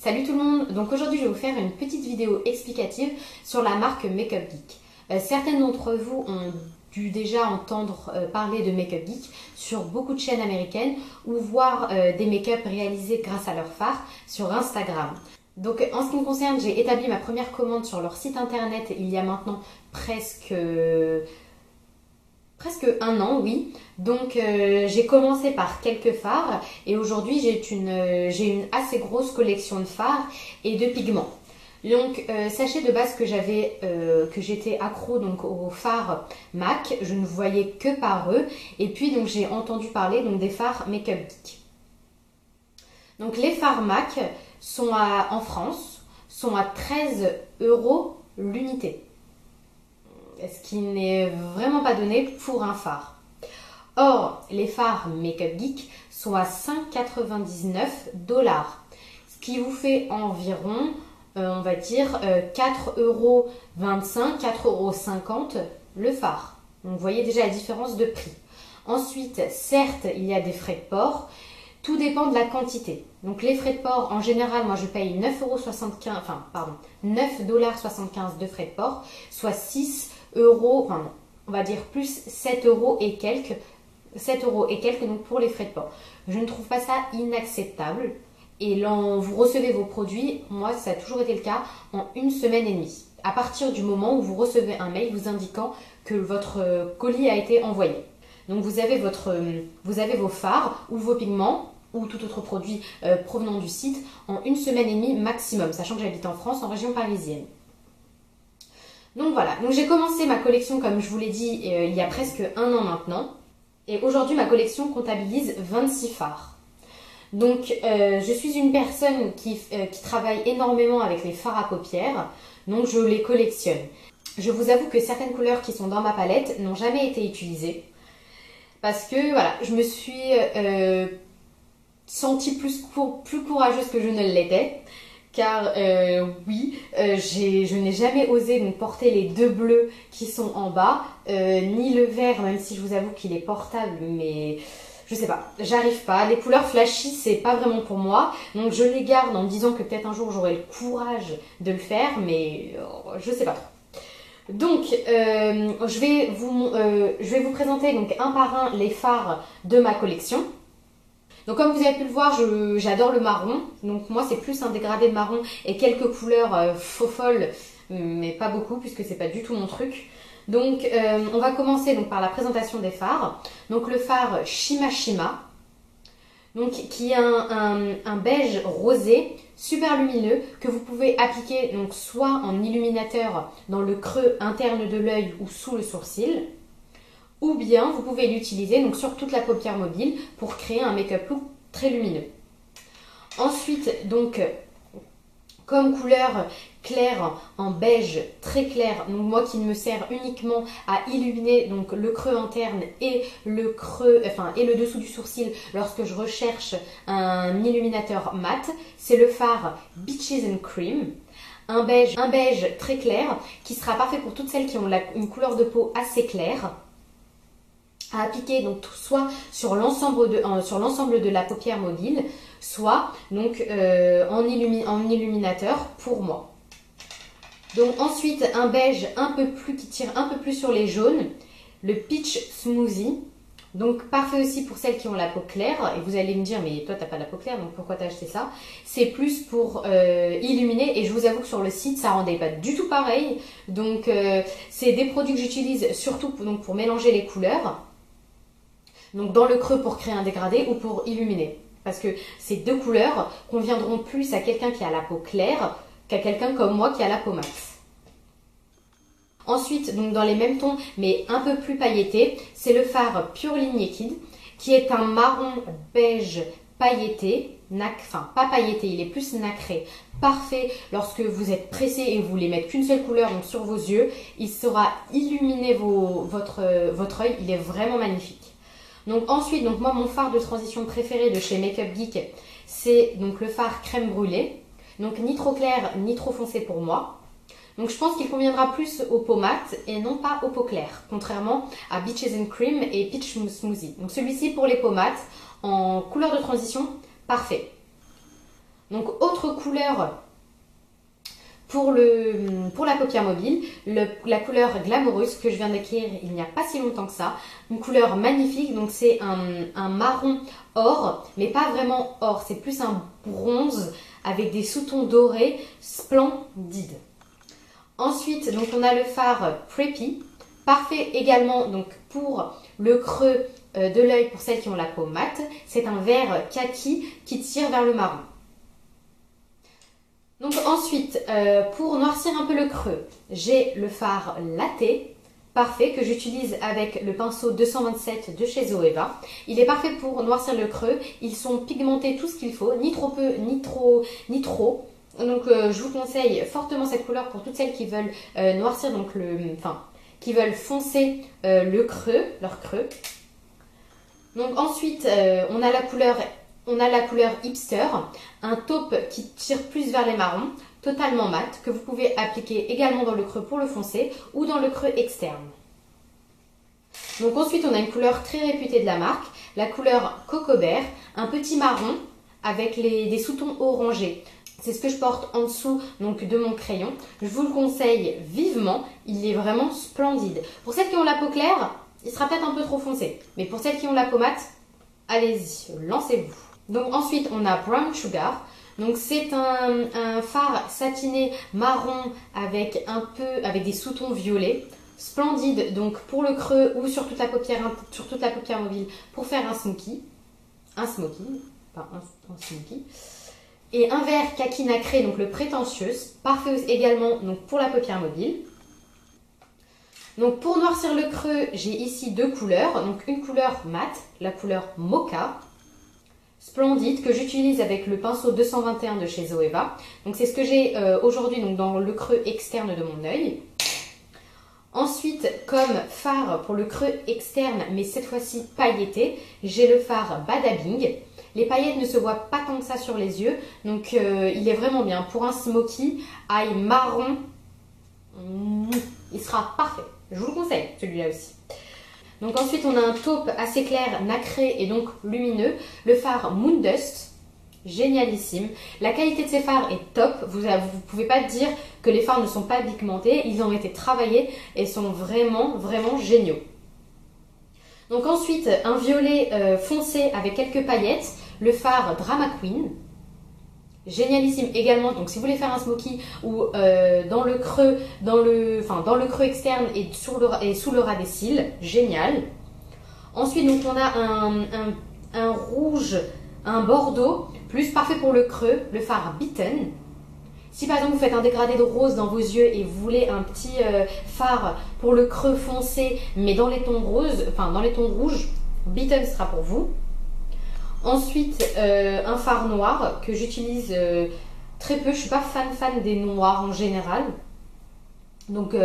Salut tout le monde, donc aujourd'hui je vais vous faire une petite vidéo explicative sur la marque Makeup Geek. Certaines d'entre vous ont dû déjà entendre parler de Makeup Geek sur beaucoup de chaînes américaines ou voir des make-up réalisés grâce à leur phare sur Instagram. Donc en ce qui me concerne, j'ai établi ma première commande sur leur site internet il y a maintenant presque un an, oui. Donc j'ai commencé par quelques fards et aujourd'hui j'ai une assez grosse collection de fards et de pigments. Donc sachez de base que j'étais accro donc aux fards MAC, je ne voyais que par eux et puis donc j'ai entendu parler donc des fards Makeup Geek. Donc les fards MAC en France sont à 13 € l'unité. Ce qui n'est vraiment pas donné pour un phare. Or, les fards Makeup Geek sont à 5,99 $, ce qui vous fait environ, on va dire, 4,25 €, 4,50 € le phare. Donc, vous voyez déjà la différence de prix. Ensuite, certes, il y a des frais de port. Tout dépend de la quantité. Donc, les frais de port, en général, moi, je paye 9,75 €, enfin, pardon, 9,75 $ de frais de port, soit 6 €, enfin, on va dire plus 7 € et quelques, 7 € et quelques donc pour les frais de port. Je ne trouve pas ça inacceptable. Et vous recevez vos produits, moi, ça a toujours été le cas, en 1 semaine et demie. À partir du moment où vous recevez un mail vous indiquant que votre colis a été envoyé. Donc, vous avez vos fards ou vos pigments ou tout autre produit provenant du site en 1 semaine et demie maximum, sachant que j'habite en France, en région parisienne. Donc voilà, donc j'ai commencé ma collection comme je vous l'ai dit il y a presque un an maintenant. Et aujourd'hui ma collection comptabilise 26 fards. Donc je suis une personne qui travaille énormément avec les fards à paupières, donc je les collectionne. Je vous avoue que certaines couleurs qui sont dans ma palette n'ont jamais été utilisées. Parce que voilà, je me suis sentie plus courageuse que je ne l'étais. Car oui, je n'ai jamais osé donc, porter les 2 bleus qui sont en bas, ni le vert, même si je vous avoue qu'il est portable, mais je sais pas, j'arrive pas. Les couleurs flashy, c'est pas vraiment pour moi, donc je les garde en me disant que peut-être un jour j'aurai le courage de le faire, mais je sais pas trop. Donc, je vais vous présenter donc, un par un les fards de ma collection. Donc comme vous avez pu le voir, j'adore le marron. Donc moi c'est plus un dégradé de marron et quelques couleurs faux folles, mais pas beaucoup puisque c'est pas du tout mon truc. Donc on va commencer donc, par la présentation des fards. Donc le fard Shima Shima, donc, qui est un beige rosé super lumineux que vous pouvez appliquer donc, soit en illuminateur dans le creux interne de l'œil ou sous le sourcil. Ou bien vous pouvez l'utiliser donc sur toute la paupière mobile pour créer un make-up look très lumineux. Ensuite, donc, comme couleur claire en beige très clair, donc moi qui me sert uniquement à illuminer donc le creux interne et le dessous du sourcil lorsque je recherche un illuminateur mat, c'est le fard Beaches and Cream. Un beige très clair qui sera parfait pour toutes celles qui ont une couleur de peau assez claire. À appliquer donc soit sur l'ensemble de la paupière mobile, soit donc en illuminateur pour moi. Donc ensuite un beige qui tire un peu plus sur les jaunes, le Peach Smoothie. Donc parfait aussi pour celles qui ont la peau claire. Et vous allez me dire mais toi t'as pas la peau claire donc pourquoi t'as acheté ça? C'est plus pour illuminer et je vous avoue que sur le site ça rendait pas du tout pareil. Donc c'est des produits que j'utilise surtout pour mélanger les couleurs. Donc dans le creux pour créer un dégradé ou pour illuminer. Parce que ces 2 couleurs conviendront plus à quelqu'un qui a la peau claire qu'à quelqu'un comme moi qui a la peau mate. Ensuite, donc dans les mêmes tons mais un peu plus pailletés, c'est le fard Purely Naked qui est un marron beige pailleté, enfin pas pailleté, il est plus nacré. Parfait lorsque vous êtes pressé et vous voulez mettre qu'une seule couleur donc sur vos yeux, il saura illuminer votre œil, il est vraiment magnifique. Donc ensuite, donc moi mon fard de transition préféré de chez Makeup Geek, c'est donc le fard crème brûlée. Donc ni trop clair ni trop foncé pour moi. Donc je pense qu'il conviendra plus aux peaux mates et non pas aux peaux claires, contrairement à Beaches and Cream et Peach Smoothie. Donc celui-ci pour les peaux mates, en couleur de transition, parfait. Donc autre couleur pour la paupière mobile, la couleur Glamorous que je viens d'acquérir il n'y a pas si longtemps que ça. Une couleur magnifique, donc c'est un marron or, mais pas vraiment or, c'est plus un bronze avec des sous-tons dorés, splendide. Ensuite, donc on a le fard Preppy, parfait également donc pour le creux de l'œil pour celles qui ont la peau mate. C'est un vert kaki qui tire vers le marron. Donc ensuite, pour noircir un peu le creux, j'ai le fard Latte, parfait, que j'utilise avec le pinceau 227 de chez Zoeva. Il est parfait pour noircir le creux. Ils sont pigmentés tout ce qu'il faut, ni trop peu, ni trop. Donc je vous conseille fortement cette couleur pour toutes celles qui veulent noircir, donc qui veulent foncer leur creux. Donc ensuite, on a la couleur Hipster, un taupe qui tire plus vers les marrons, totalement mat, que vous pouvez appliquer également dans le creux pour le foncer ou dans le creux externe. Donc ensuite, on a une couleur très réputée de la marque, la couleur Coco Bear, un petit marron avec des sous-tons orangés. C'est ce que je porte en dessous donc, de mon crayon. Je vous le conseille vivement, il est vraiment splendide. Pour celles qui ont la peau claire, il sera peut-être un peu trop foncé. Mais pour celles qui ont la peau mate, allez-y, lancez-vous. Donc ensuite, on a Brown Sugar. Donc c'est un fard satiné marron avec des sous-tons violets. Splendide donc pour le creux ou sur toute la paupière mobile pour faire un smoky. Un smoky. Et un vert kaki nacré, donc le prétentieuse, parfait également donc pour la paupière mobile. Donc pour noircir le creux, j'ai ici deux couleurs. Donc une couleur mate, la couleur Mocha, splendide, que j'utilise avec le pinceau 221 de chez Zoeva. Donc c'est ce que j'ai aujourd'hui donc dans le creux externe de mon œil. Ensuite, comme fard pour le creux externe, mais cette fois-ci pailleté, j'ai le fard Badabing. Les paillettes ne se voient pas tant que ça sur les yeux, donc il est vraiment bien. Pour un smoky, ail marron, il sera parfait. Je vous le conseille, celui-là aussi. Donc ensuite, on a un taupe assez clair, nacré et donc lumineux. Le fard Moondust, génialissime. La qualité de ces fards est top. Vous ne pouvez pas dire que les fards ne sont pas pigmentés. Ils ont été travaillés et sont vraiment, vraiment géniaux. Donc ensuite, un violet foncé avec quelques paillettes. Le fard Drama Queen, génialissime également. Donc si vous voulez faire un smoky ou dans le creux externe et sous le ras des cils, génial. Ensuite donc on a un rouge, un bordeaux, plus parfait pour le creux, le fard Beaten. Si par exemple vous faites un dégradé de rose dans vos yeux et vous voulez un petit fard pour le creux foncé mais dans les tons rouges, Beaten sera pour vous. Ensuite, un fard noir que j'utilise très peu. Je ne suis pas fan des noirs en général. Donc,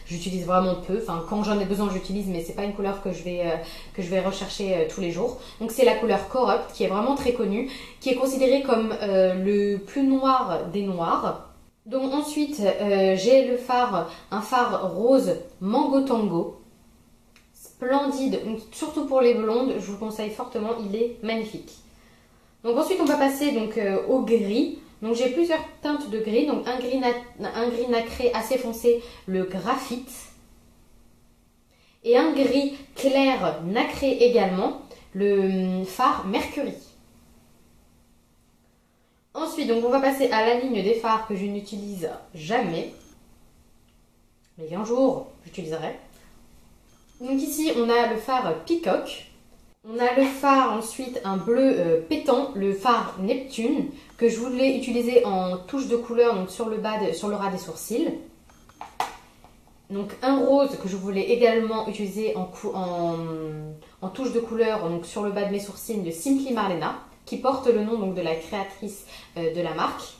j'utilise vraiment peu. Enfin, quand j'en ai besoin, j'utilise, mais ce n'est pas une couleur que je vais rechercher tous les jours. Donc, c'est la couleur Corrupt, qui est vraiment très connue, qui est considérée comme le plus noir des noirs. Donc, ensuite, j'ai un fard rose Mango Tango. Splendide, donc, surtout pour les blondes, je vous conseille fortement, il est magnifique. Donc ensuite on va passer donc, au gris. Donc j'ai plusieurs teintes de gris, donc un gris nacré assez foncé, le graphite. Et un gris clair nacré également, le fard Mercury. Ensuite donc on va passer à la ligne des fards que je n'utilise jamais, mais qu'un jour j'utiliserai. Donc ici, on a le fard Peacock. On a le fard ensuite, un bleu pétant, le fard Neptune, que je voulais utiliser en touche de couleur donc sur le ras des sourcils. Donc un rose que je voulais également utiliser en touche de couleur donc sur le bas de mes sourcils de Simply Marlena, qui porte le nom donc, de la créatrice de la marque.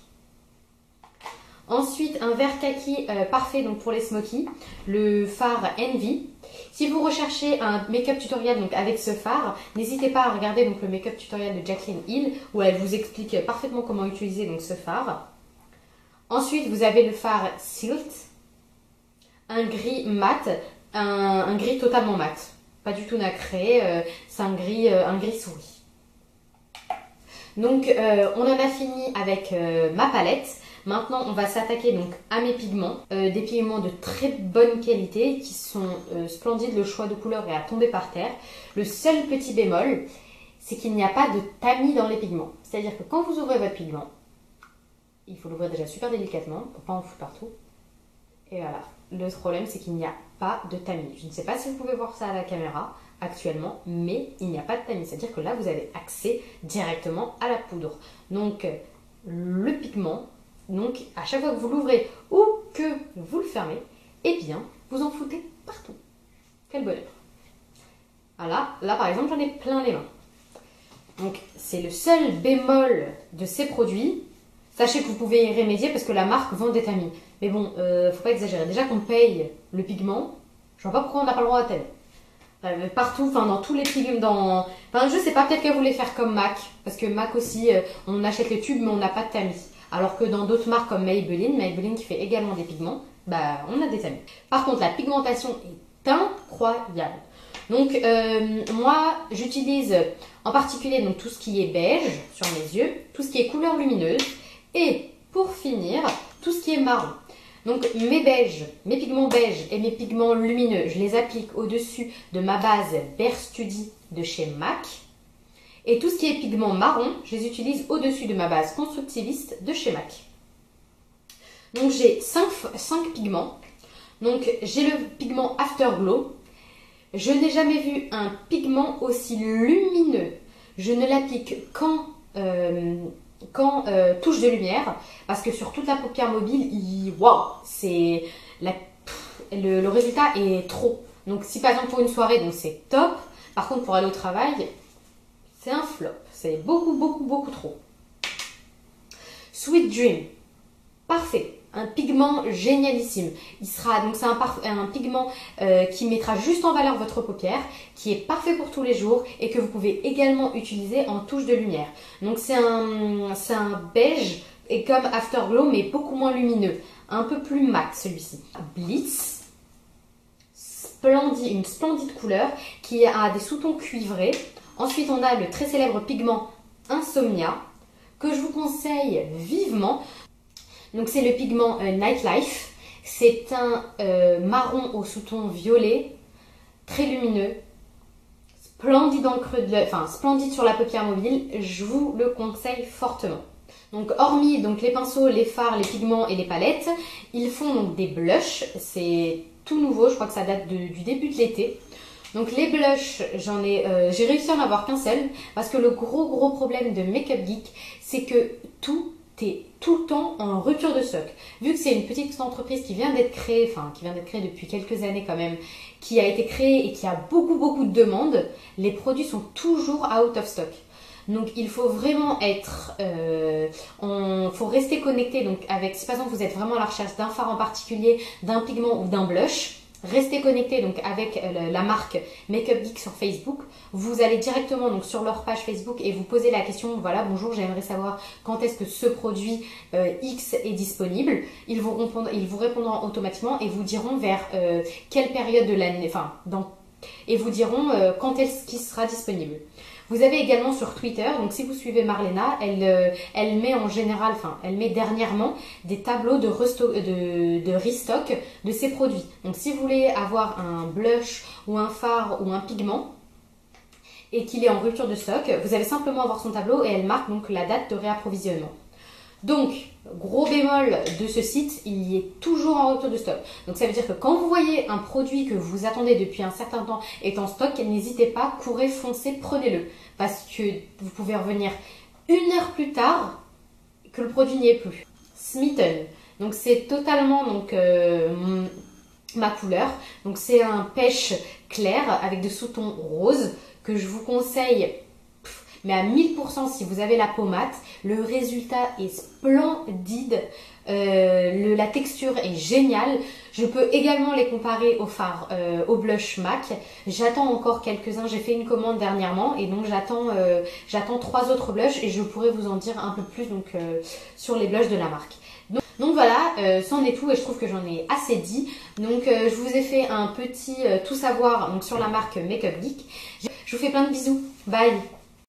Ensuite, un vert kaki parfait donc, pour les smokies, le fard Envy. Si vous recherchez un make-up tutoriel donc, avec ce fard, n'hésitez pas à regarder donc, le make-up tutoriel de Jacqueline Hill où elle vous explique parfaitement comment utiliser donc, ce fard. Ensuite, vous avez le fard Silt, un gris mat, un gris totalement mat, pas du tout nacré, c'est un gris souris. Donc on en a fini avec ma palette. Maintenant on va s'attaquer donc à mes pigments, des pigments de très bonne qualité qui sont splendides, le choix de couleurs est à tomber par terre. Le seul petit bémol, c'est qu'il n'y a pas de tamis dans les pigments. C'est-à-dire que quand vous ouvrez votre pigment, il faut l'ouvrir déjà super délicatement pour pas en foutre partout. Et voilà, le problème c'est qu'il n'y a pas de tamis. Je ne sais pas si vous pouvez voir ça à la caméra actuellement, mais il n'y a pas de tamis. C'est-à-dire que là vous avez accès directement à la poudre. Donc le pigment, donc à chaque fois que vous l'ouvrez ou que vous le fermez, eh bien vous en foutez partout. Quel bonheur. Voilà, là par exemple j'en ai plein les mains. Donc c'est le seul bémol de ces produits. Sachez que vous pouvez y remédier parce que la marque vend des tamis. Mais bon, faut pas exagérer. Déjà qu'on paye le pigment, je vois pas pourquoi on n'a pas le droit à tamis. Partout, enfin dans tous les pigments, enfin je sais pas, peut-être qu'elle voulait faire comme MAC. Parce que MAC aussi, on achète les tubes mais on n'a pas de tamis. Alors que dans d'autres marques comme Maybelline qui fait également des pigments, bah on a des tamis. Par contre la pigmentation est incroyable. Donc moi j'utilise en particulier donc, tout ce qui est beige sur mes yeux, tout ce qui est couleur lumineuse et pour finir tout ce qui est marron. Donc mes pigments beiges et mes pigments lumineux, je les applique au-dessus de ma base Bare Study de chez MAC. Et tout ce qui est pigment marron, je les utilise au-dessus de ma base Constructiviste de chez MAC. Donc j'ai 5 pigments. Donc j'ai le pigment Afterglow. Je n'ai jamais vu un pigment aussi lumineux. Je ne l'applique qu'en touche de lumière. Parce que sur toute la paupière mobile, waouh, c'est le résultat est trop. Donc si par exemple pour une soirée, donc c'est top. Par contre pour aller au travail, c'est un flop. C'est beaucoup trop. Sweet Dream. Parfait. Un pigment génialissime. Donc c'est un pigment qui mettra juste en valeur votre paupière, qui est parfait pour tous les jours et que vous pouvez également utiliser en touche de lumière. Donc c'est un beige et comme Afterglow mais beaucoup moins lumineux, un peu plus mat celui-ci. Blitz, une splendide couleur qui a des sous-tons cuivrés. Ensuite on a le très célèbre pigment Insomnia que je vous conseille vivement. Donc c'est le pigment Nightlife, c'est un marron au sous-ton violet, très lumineux, splendide dans le creux de l'œil, enfin splendide sur la paupière mobile, je vous le conseille fortement. Donc hormis donc, les pinceaux, les fards, les pigments et les palettes, ils font donc des blushs, c'est tout nouveau, je crois que ça date du début de l'été. Donc les blushs, j'ai réussi à en avoir qu'un seul, parce que le gros problème de Makeup Geek, c'est que tout est tout le temps en rupture de stock. Vu que c'est une petite entreprise qui vient d'être créée, depuis quelques années quand même, qui a été créée et qui a beaucoup de demandes, les produits sont toujours out of stock. Donc il faut vraiment faut rester connecté. Donc si par exemple vous êtes vraiment à la recherche d'un fard en particulier, d'un pigment ou d'un blush, restez connecté donc avec la marque Makeup Geek sur Facebook. Vous allez directement donc sur leur page Facebook et vous posez la question, voilà, bonjour, j'aimerais savoir quand est-ce que ce produit X est disponible. Ils vous répondront automatiquement et vous diront vers quelle période de l'année, et vous diront quand est-ce qu'il sera disponible. Vous avez également sur Twitter, donc si vous suivez Marlena, elle met en général, elle met dernièrement des tableaux de restock de ses produits. Donc si vous voulez avoir un blush ou un fard ou un pigment et qu'il est en rupture de stock, vous allez simplement avoir son tableau et elle marque donc la date de réapprovisionnement. Donc, gros bémol de ce site, il est toujours en rupture de stock. Donc ça veut dire que quand vous voyez un produit que vous attendez depuis un certain temps est en stock, n'hésitez pas, courez, foncez, prenez-le. Parce que vous pouvez revenir 1 heure plus tard que le produit n'y est plus. Smitten. Donc c'est totalement ma couleur. Donc c'est un pêche clair avec des sous-tons roses que je vous conseille. Mais à 1000% si vous avez la peau mate, le résultat est splendide, la texture est géniale. Je peux également les comparer au fard, au blush MAC. J'attends encore quelques-uns, j'ai fait une commande dernièrement et donc j'attends 3 autres blushs et je pourrais vous en dire un peu plus sur les blushs de la marque. Donc voilà, c'en est tout et je trouve que j'en ai assez dit. Donc je vous ai fait un petit tout savoir sur la marque Makeup Geek. Je vous fais plein de bisous, bye!